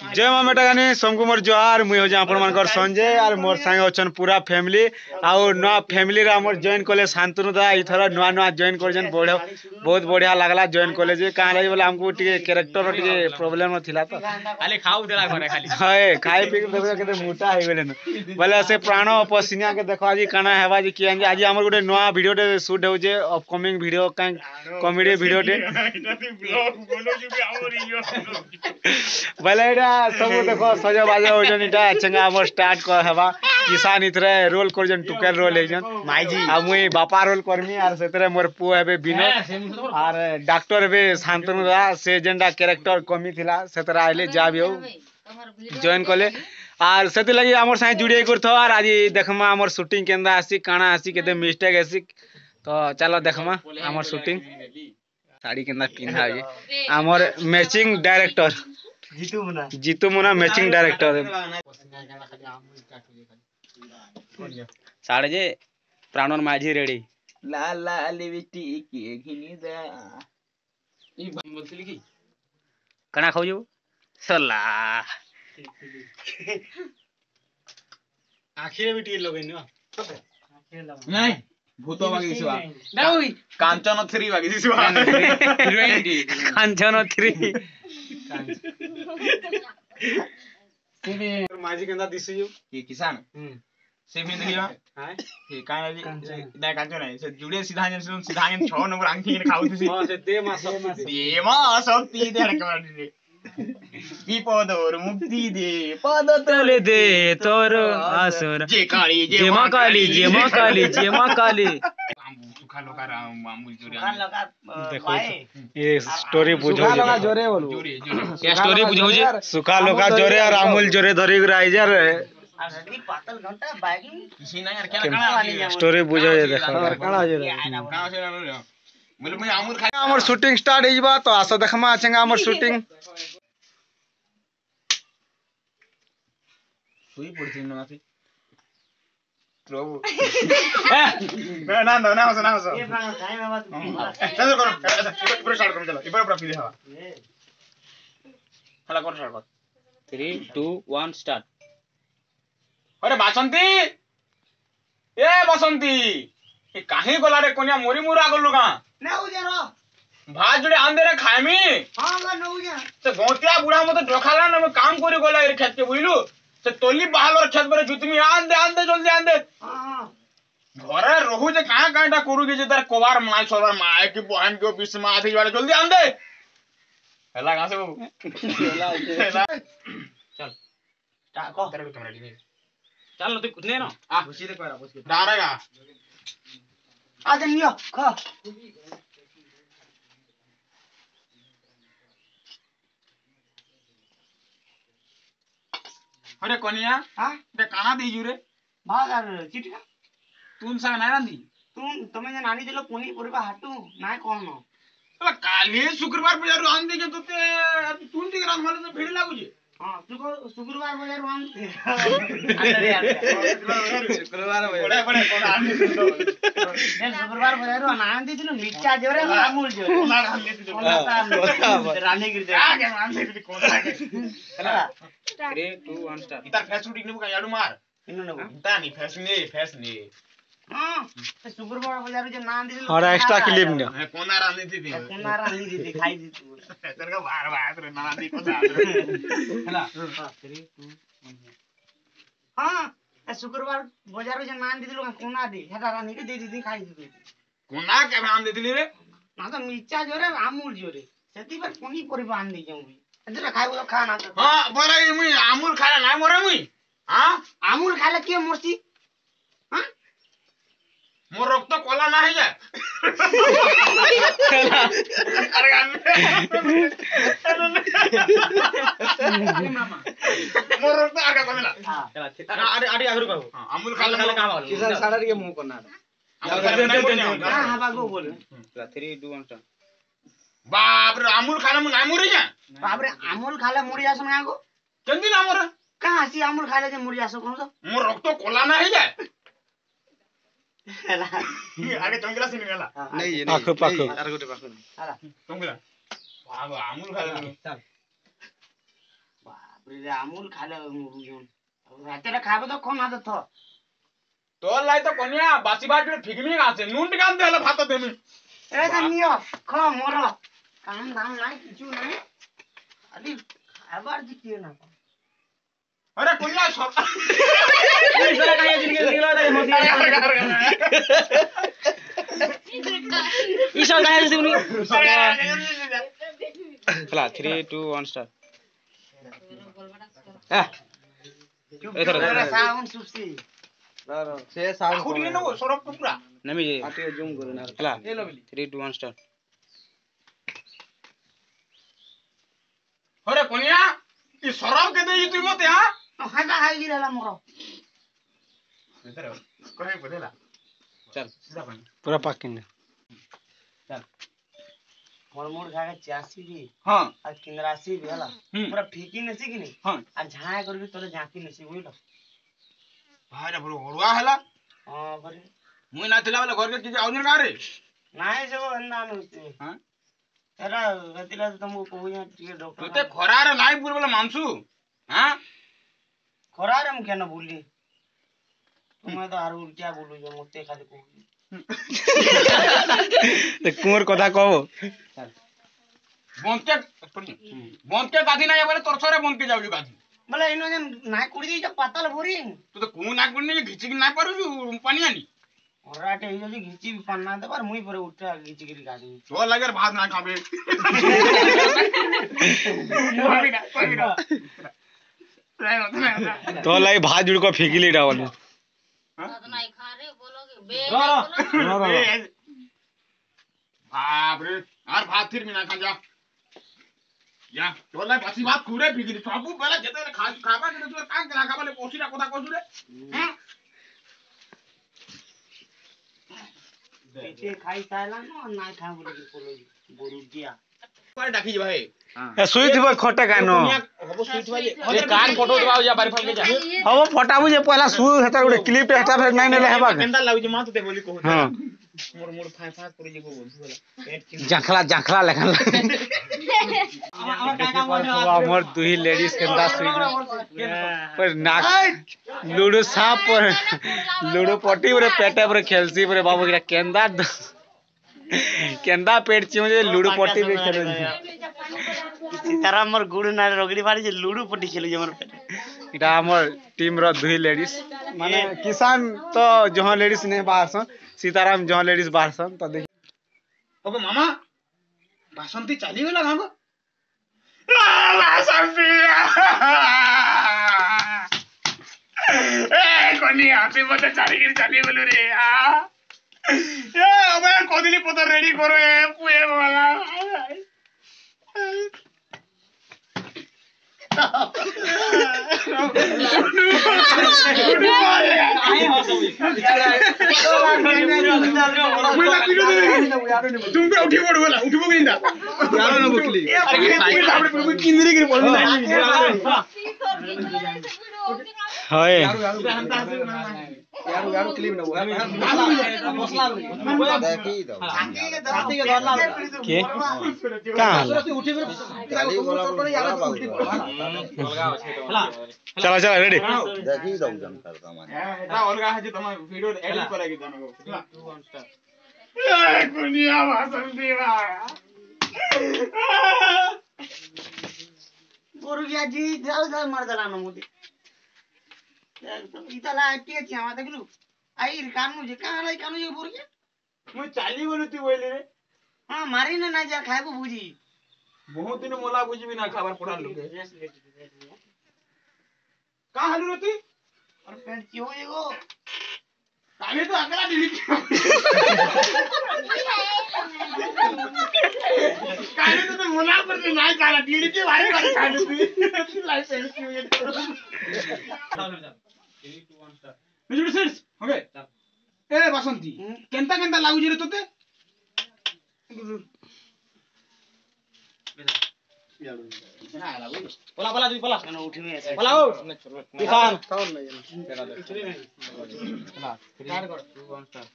जय माँ बेटा गानी सबको मोर जोहार मुई हो आपण मानकर संजय और मोर संगे अछन पूरा फैमिली आउ नवा फैमिली रा मोर जॉइन कॉलेज शांतनु दा इथरा नवा नवा जॉइन करजन बहुत बढ़िया लागला जॉइन कॉलेज का लगे बोले हमको टिके कैरेक्टर टिके प्रॉब्लम थिला तो खाली खाऊ देला घरे खाली हाय खाई पी के देखो केते मोटा हे गेले न बोले से प्राण पसिनिया के देखो आज काना हेबा जी कि आज हमर गुटे नवा वीडियो टे शूट हो जे अपकमिंग वीडियो का कॉमेडी वीडियो टे ब्लॉग बोलो जे हमर इयो बोले सब देखो सजा बाजा होजन इटा चंगा हमर स्टार्ट क हेबा किसान इतरे रोल करजन टुकेल रोल हेजन माईजी आ मुई बापा रोल करमी आर सेतरे मोर पु हेबे विनोद आर डॉक्टर हेबे शांतनु दा से जेंडा कैरेक्टर कमी थिला सेतरा आइले जाबी हो जॉइन कले आर सेति लगी हमर साथे जुड़िए करथो आर आज देखमा हमर शूटिंग केंदा आसी काना आसी केते मिस्टेक आसी तो चलो देखमा हमर शूटिंग साड़ी केंदा पिन्हा जे हमर मैचिंग डायरेक्टर जीतू मुना मैचिंग डायरेक्टर साडे जे प्राणन माझी रेडी ला ला लिपस्टिक के घिनी दा ई बोलतली की कना खाऊ जो सला आखिरे भी टी लगैन नहीं भूतो बागी सुआ नाउई कांचन 3 बागी सुआ हीरोइन डी कांचन 3 माझी केंदा दिसु जो ये किसान से भी देखियो हाय ये काना जी दा कांचन है से जुड़े सीधा 6 नंबर अंकी ने खाऊ थी हां से दे मा शक्ति दे के की पदोर मुक्ति दे पद तले दे तोर आसुर जे काली जे मां काली जे मां काली जे मां काली सुखा लोका अमूल जोरे देखो ये स्टोरी बुझो सुखा लोका जोरे बोलू जोरे क्या स्टोरी बुझाऊ जे सुखा लोका जोरे और अमूल जोरे धरी राइजर पातल घंटा बैगिंग किसी ना यार क्या काना स्टोरी बुझो ये देखो काना जोरे काना से बोले मैं अमूल खा हमर शूटिंग स्टार्ट हेजबा तो आसा देखमा आछेगा हमर शूटिंग सुई पड़ती न माफी प्रभु ना ये प्राण टाइम है बात चलो करो पूरा स्टार्ट करो चलो इबर पूरा पीले हवा हला करो स्टार्ट कर 3 2 1 स्टार्ट अरे बासंती ए बासंती ये काहे गला रे कोनिया मोरी मुरा गलु का ना हो जा रो भात जोड़े आंदे रे खाइमी हां ला न हो जा से गोतिया बुढ़ा मत ढोखाला ना मैं काम करी गला रे खेत के बुइलु से तोली बाहर खेत पर जुतमी आंदे जल्दी आंदे हां घरे रहू जे कहां कांटा करू जे तार कोबार माय छोरा माय की बहन के ऑफिस में आधी वाले जल्दी आंदे हला कहां से बाबू चल टाको तेरे को कैमरा दी चल न तू कुछ नहीं ना आ खुशी दे कोरा बस के डारेगा आ जनियो खा अरे कोनिया हां बे काना देजू रे भाग आ चिटिका तून संग ना रांदी तुम जे नानी दिलो पुनी परिबा हाटू नाय कोन न अला काली शुक्रवार बाजार आंदे के तोते तून दिग रात माले तो भीड़ लागू जे हां शुक्रवार बाजार मान शुक्रवार बड़े बड़े कोन आंदे तो ने शुक्रवार बाजार आनंदी दिलो मिर्चा जोरे मामूल जोरे कोन आंदे तो रानी गिर जा आगे आंदे तो कोन आगे चला 3 2 1 स्टार्ट इता फेस शूटिंग ने का याडू मार इनो न इता नहीं फेस ने हां शुक्रवार बाजार जे नाम दिलो और एक्स्ट्रा क्लिप ने कोन आंदे थी कोना रानी दी दिखाई दी तू तेरे का बार बार रे ना दी को हला 3 2 1 हां शुक्रवार बाजार जे नाम दिलो कोना दी हेटा रानी के दे दी खाई दी कोना के नाम दे दिली रे ना तो मिर्चा जोरे आमूल जोरे सेती पर पुनी परिबा आन दी जाऊ भी अजरा खाइबो तो खा ना तो हां बोला मुई अमूल खाला ना मोरे मुई हां आमूल खाले के मोरसी हां मोर रक्त कोला ना है जाए अरे मोर रक्त आगे कोला चला अरे अरे आगरू कहू अमूल खाला खाले का बोल किसान साडर के मुंह कोना हां हां बागो बोल चला 3 2 1 स्टार्ट बाप रे अमूल खाला मुई ना मोरे जा बाप रे आमूल खाले मुड़ी जासो ना गो जल्दी ना मोरे कहां सी आमूल खाले जे मुड़ी जासो कोन तो मोर रक्त कोला ना है जाए हेला आगे चंगला सिन गेला नहीं ये पाखो पाखो आर गोटे पाखो हाला चंगला बाप अमूल खाला चल बाप रे अमूल खाले मुरुजन राते रे खाबे तो कोन आदत थो तोर लाई तो कोनिया बासी बात के फिगमी आसे नून टिकान देला भात देमी ए जनियो खो मोर काम दाम नाही किछु नाही अली खाबार दिखिए ना अरे कोनिया सब इसला काहे जिनके निकला था मोती ईशा काहे जिसनी चला 3 2 1 स्टार्ट एथरा साउंड सुसी से साउंड खुद ने वो सरप पूरा नमी जे आटे जूम करो ना चला 3 2 1 स्टार्ट अरे कोनिया ई सरप के दे तू मत हां हागा हाई गिरला मोर कहे बदेला चल सीधा पानी पूरा पाकिन मोर मोर खाके 86 भी हां आ 83 भी हला पूरा फीकी नसी कि नहीं हां आ झाया करबी तोरे झांकी नसी बुझलो भाई रे बरो ओरवा हला हां बरे मुई ना थिला वाला घर के किजे आउन का रे नाही सब अन्ना नते हां एरा गतिला तुमको कहूया टिके डॉक्टर तोते खरा रे लाई पुर वाला मानसू हां खरा रे मु केन बोली तुम्हें तो आरु क्या बोलू जो मते खाली कहू ते कुंवर कथा कहबो बंद के गाधी ना बोले तोर छरे बंद के जाऊ गाधी बोले इनो जन नाय कुड़ी दी जो पातल भरी तू तो कु ना कुनी घिची कि ना पारू पानी आनी ओराटे इयो जी घिची भी पन्ना दे पर मुई परे उठा घिची गिरी गाड़ी तो लगे भात ना खाबे तो लाई भात जुड़ को फेंकी डावल बाप रे यार भात फिर मिना खा जा या तो लाई बासी भात खुरे फिगिरी सबु बेला जेते खा खाबा के तू कान के लागा बोले कोसीरा कोथा कोसु रे हां पीछे खाई साला न नाय खा बोले कि बोलो बोरू दिया पर डाकी भाई ए सुई दिबो खटे कानो हबो स्वीट वाले ए कान फोटो दबाओ जा बारी फल के जा हबो फटाबु जे पहला सुई हेता गुडे क्लिप हेता फेर नै नेले हेबा केंदा लागु जे मात ते बोली को हां मोर मोर फाय फाय करे जे को बोल बोला जंखला लेखन हमर दुही लेडीज केंदा सुई पर नाक लूडो सांप पर लूडो पट्टी पर पेटे पर खेलसी पर बाबू के केंदा पेट चिमजे लूडो पट्टी पे खेले सीताराम मोर गुड़ ना रगड़ी बाड़ी जे लूडो पट्टी खेले जे मोर इटा हमर टीम रो दुही लेडीज माने किसान तो जहां लेडीज ने बाहरसन सीताराम जहां लेडीज बाहरसन तो देख ओबे मामा बासंती चाली गेला गांगो बासंती ए कोनी आती मते चाली गेलो रे ए ओबे कोदिली पतर रेडी करो ए पुए वाला तुम उठी पड़ बोला उठबो किंदा यार न बकली अरे आपण किंदरी गिर पड़ हाय यार क्लिप न देखी दो के कहां गाली बोला चला चला रेडी देखी दो जन करता माने एटा अलगा है जे तमा वीडियो एडिट करेगी तनको 2 1 स्टार ए कुनिया भाषण देवा बोरू गया जी जाओ जाओ मार दला न मोदी इतला आटी छ हम देखलु आई कानू जे कहां लाई कानू जे बोरू गया मु चाली बोलु तू बोले रे हां मारी न ना जा खाइबो बुझी बहुत दिन मोला बुझबी ना खबर पड़ा लोके का हालु रे और पेट क्यों एगो काहे तो अगला डिलीट काहे तो मोला पर नहीं काला डिलीट के भारी भारी खाने तू लाइफ सेंस क्यों ये 3 2 1 स्टार मिस्टर सिर्स ओके ए बसंती केंता केंता लागु जे रे तोते पला पला तू पला कनो उठी में ऐसे पला ओ किसान कौन नहीं चला स्टार्ट कर 2 1 स्टार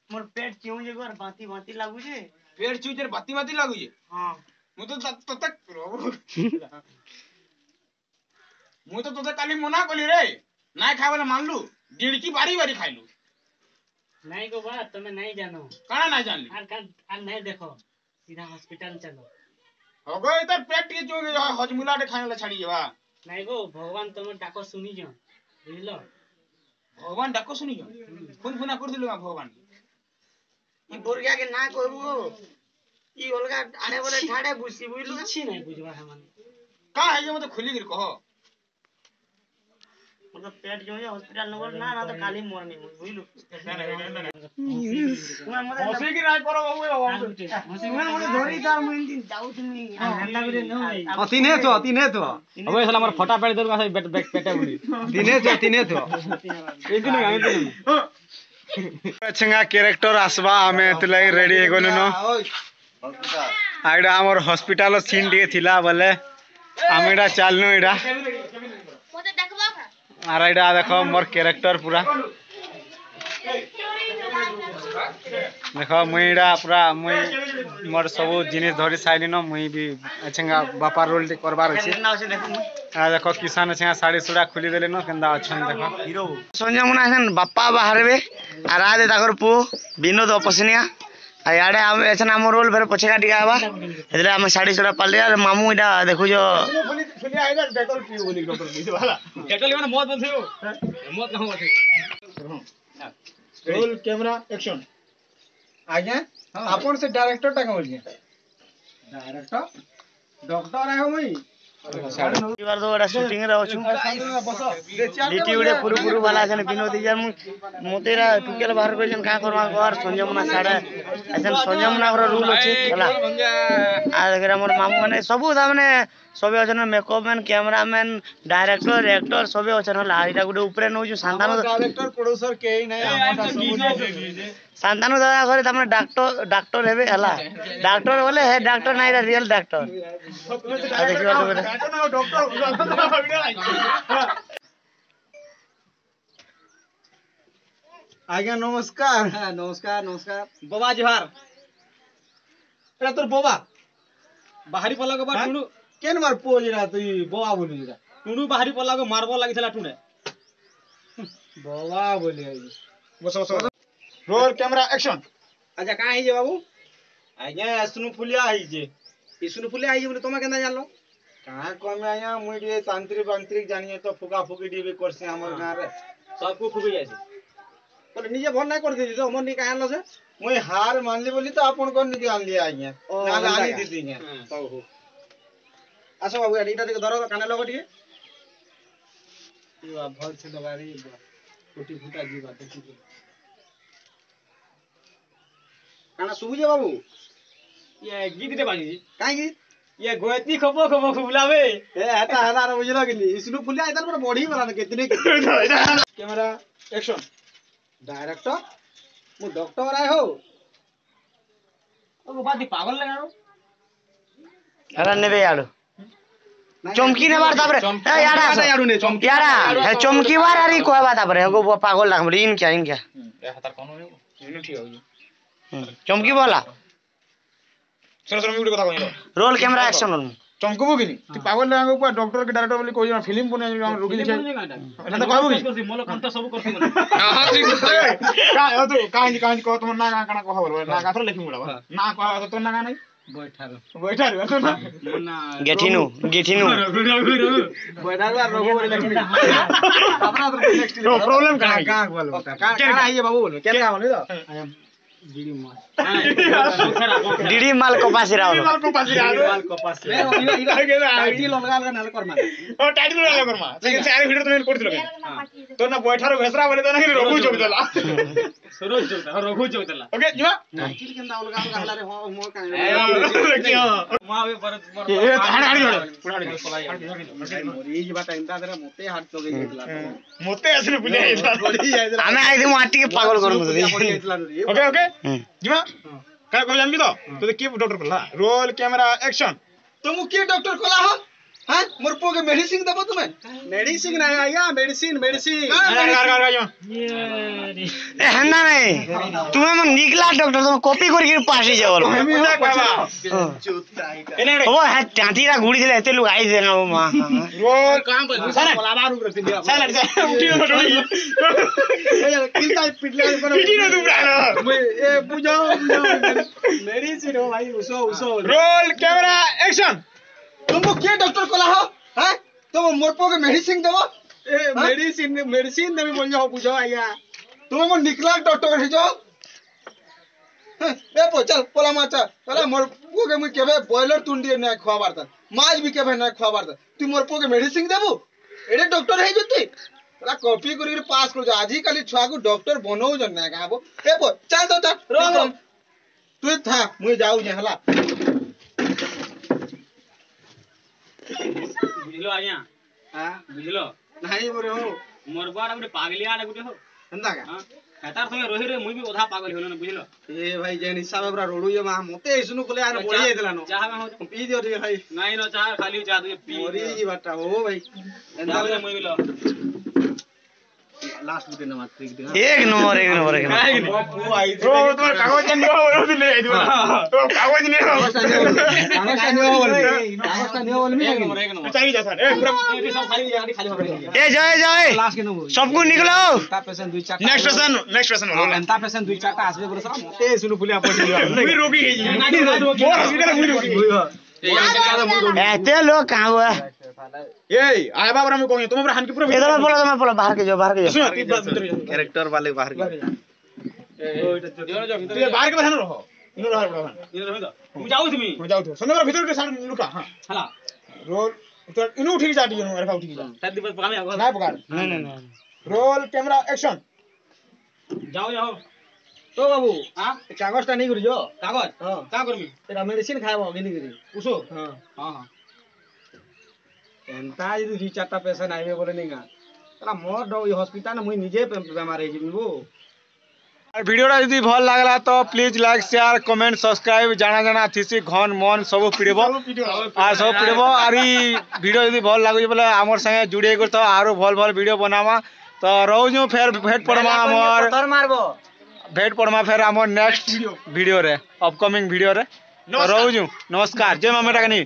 मोर पेट क्यों जे गोर बाती बाती लागू जे पेड़ चूचर बाती बाती लागु जे हां ମୁଁ ତ ତତେ କାଲି ମନା କଲି ରେ ନାଇଁ ଖାଇବଲେ ମାନଲୁ ଡିଡକି ବାରି ବାରି ଖାଇଲୁ नहीं गो बा तुम्हें नहीं जानो କାଣା ନାଇଁ ଜାଣିଲି आज नहीं देखो सीधा हॉस्पिटल चलो ହଗ ଏତ ପେଟ ଟିକେ ଯୋ ହଜମୁଲାଟେ ଖାଇଲେ ଛାଡି ଯିବା नहीं गो भगवान तुम डाको सुनी जो बुझलो ଭଗବାନ ଡାକ ଶୁଣିଛ ଫୋନ ଫୋନା କରିଥିଲୁ ଭଗବାନ ଇ बुर्गा के ना कहबो ଇ ଅଲଗା ଆଡେ ବଲେ ଠାଡେ ବୁସି ବୁଇଲୁ किछि नहीं बुझवा है मन କାଣା ହେଇଛି ମତେ ଖୋଲିକିରି କହ मतलब पेट जो है हॉस्पिटल नंबर ना ना तो काली मरनी बुइलु ହସିକି ନାଇଁ କର ବାବୁ मुझे धोरी तार मुझे दिन जाऊ तुमी हल्ला करे न तीने थो अब साला हमर फटा पेट दर का बेट पेटे बुली तीने थो एक दिन अच्छेगा कैरेक्टर आसबा हमें एतलाई रेडी हे गनु न आइडा हमर हॉस्पिटल सीन दिए थिला बोले आमेडा चालनु इडा मोते देखबा का आर इडा देखो मोर कैरेक्टर पूरा देखो मुईडा पूरा मुई मोर सब जिनिस धरी साइली न मुई भी अच्छेगा बापा रोल करबार अछि आ देखो किसान अच्छेगा साड़ी सुड़ा खुली देले न केंदा अछन देखो हीरो संजय मुना हन बापा बाहरबे आ राधे ताकर पु विनोद अपसनिया आ याडे हम एछन हम रोल फेर पछेका टिका आबा एतले हम साड़ी सुड़ा पाले आ मामू इडा देखु जो फुलिया आइला डेटल पियो बोली डॉक्टर दिस वाला डेटल माने मौत बंथियो मौत कहां बथे रोल कैमरा एक्शन आज्ञा आपन से डायरेक्टर टा कहल डायरेक्टर डॉक्टर आयो मुई बार दो एडा शूटिंग रे अछु लिटी उडे पुरु पुरु वाला छन विनोद यार मोतेरा टुकेल बाहर कइसन का करवा घर संजय मुना साडा एसन संजय मुना रो रूल अछि हला आ देखरा मोर मामू माने सब ता माने सबे अछन makeup man cameraman director actor सबे अछन हला इटा गुडे ऊपर नउ जो शांतानु डायरेक्टर प्रोड्यूसर केही नै हमटा सब शांतानु दादा घरे तमने डॉक्टर हेबे हला डॉक्टर बोले है डॉक्टर नै रियल डॉक्टर आ देखियो तो डॉक्टर आज्ञा नमस्कार नमस्कार बाबा जोहार एरा तोर बाबा बाहरी पल्ला को बा टुडू केन मार पोज रा तू बाबा बोली रा टुडू बाहरी पल्ला को मारबो लागिथला टुडे बाबा बोली बस रोल कैमरा एक्शन अच्छा का है जे बाबू आज्ञा सुनु फुलिया है जे ई सुनु फुलिया है जे बोले तमे केना जानलो का कमे आया मुई जे तांत्रिक जानिए तो फुका फुकी डी करसे हमर गां रे सब को फुकी जाय बोले निजे भल ना कर दे जो मन नि का आनलो से मुई हार मानली बोली तो आपन को नि आन लिया आज्ञा ना आनी दीदी ने हो आसो बाबू एटा देख धरो काने लगो टिके ई भल से दबारी टूटी फुटा जीवा देखि काना सुबुजे बाबू ये गीत दे बाजी काई गीत ये गोयती खपो बुलावे ए हटा हटा रे बुझलो कि इसनु फुलिया इधर पर बॉडी बना कितने कैमरा एक्शन डायरेक्टर मु डॉक्टर आए हो ओ बादी पागल लगाओ अरे नेबे याडो चमकी ने बार तापरे ए याडा याडू ने चमकी याडा हे चमकी बार आरी कहबा तापरे एगो पागल लागम इन क्या ए हातार कोन हो इनु ठीक हो चमकी बोला सर मी गुटे कथा कहिलो रोल कैमरा एक्शन रोल चमकबो कि तू पागल लगांगो पर डॉक्टर के डायरेक्टर बोली कोई फिल्म बने हम रोगी लिखे ना तो कहबो कि मोलो कंठ सब करथि हां ठीक का हो तू कहानी कह तुम ना काना कह बोल ना का लिखि मुडा ना कह तो ना का नहीं बैठा तो ना गेठिनु बैठा रघु बोले लक्ष्मी अपना तो नेक्स्ट प्रॉब्लम का का बोल बता का है बाबू बोल क्या बोल तो डीडी माल कपासी राव माल को पासी माल कपास टाइटल लगा लगा नाल कर मार ओ टाइटल वाला करमा लेकिन सारे वीडियो तुमने कोड दिलो तो ना बैठारो घसरा बोले तो ना रघु चौक देला सरोज चौक रघु चौक देला ओके जीवा टाइटल केंदा अलगा अलगा हला रे हो मोर का मावे परत ए हाड़ी मोरी जी बात इंदा दरे मोते हाथ तो गई जेतला मोते असले बुले हमें आई थी माटी के पागल करू ओके ओके जीवा का को जानबी तो के doctor Cola roll camera action तुम के डॉक्टर कोला हो हां मोर पो के मेडिसिन देबो तुमे मेडिसिन नहीं आया मेडिसिन मेडिसिन ए हन्ना नहीं तुम्हें मन निकला डॉक्टर तुम कॉपी करके पास ही जाओ वो है टांटीरा गुड़ी दिले एते लोग आई देना वो मां रोल काम पर कोलाबार उठ रही है चल उठी हो किलता पिटले पर पिटी न तुम रानो ए बुझाओ मेडिसिन हो भाई उसो रोल कैमरा एक्शन तुमको के डॉक्टर कोला हो हैं तुम मोर पो के मेडिसिन देबो ए मेडिसिन देबी बोल जाओ बुझाओ आया तुम को निकला डॉक्टर हे जो ए पो चल पोला मा चल चला मोर पो के मुई केबे बॉयलर तुंडी ना खवाबार त माज भी केबे ना खवाबार त तू मोर पो के मेडिसिन देबो एडे डॉक्टर हे जति तला कॉपी करी पास कर जो आजी काली छुआ को डॉक्टर बनौ जन ना गाबो ए पो चल तो चल रोम तू था मुई जाऊ जे हला बुझलो आज्ञा हां बुझलो नहीं बोरे हो मोर बार गुटे पागलिया गुटे हो अंदा का हां हेतार संगे रही रे मुई भी ओधा पागल होलो न बुझलो ए भाई जेन हिसाब हमरा रोडू ये मा मते इसनु कोले आन बोली देला नो चाह में हो पी दियो रे भाई नहीं न चाह खाली चाह तू पी मोरी जी बाटा हो भाई एंदा मुई भी लो लास्ट बुटे नमाज ठीक दे एक नंबर वो आई रो तुम्हारे कागज नहीं हो वो ले आई दो तो कागज नहीं हो कागज नहीं हो बोल मी चाहिए जैसा ए पूरा ये सब खाली हो गई ए जाए लास्ट के नो सबको निकलो ता पेशेंट दुई चार नेक्स्ट स्टेशन बोलो एंता पेशेंट दुई चार आसबे बोले सब मते सुनु पुलिया पटी मुई रोगी है जी मोर हॉस्पिटल मुई रोगी एते लोग कहां हुआ ए आए बाबरा में कहूं तुम हमरा हन के पूरा इधर मत बोलो बाहर के जाओ सुनो तीन बात भीतर जा कैरेक्टर वाले बाहर के तू बाहर के बहन रहो इनो रहो बड़ा ये रहो तो तू जाओ तुम हो जाओ तो सुनो भीतर के साथ लुका हां हला रोल तो इनो उठी जा दियो मेरे का उठी जा शायद दिवस पकामे आगो ना पकड़ नहीं रोल कैमरा एक्शन जाओ तो बाबू हां कागज ता नहीं करी जो कागज हां का करमी तेरा मेडिसिन खाएबो गिनी गिरी उसो हां हां एंता यदि दुई चारटा पेशेंट आइबे बोले नहीं गा तला मोर डो ई हॉस्पिटल में मुई निजे बेमार हे जिबो वीडियोटा यदि भल लागला तो please like share comment subscribe जाना जाना थीसी घन मन सब पीड़ब आ सब पीड़ब आर वीडियो यदि भल लागु बोले आमर संगे जुड़े कर तो आरो भल भल वीडियो बनावा तो रहू फिर भेट पड़मा आमर मारबो भेट पड़मा फिर आमर नेक्स्ट वीडियो रे अपकमिंग वीडियो रे तो रहू नमस्कार जय माँ बेटा कनी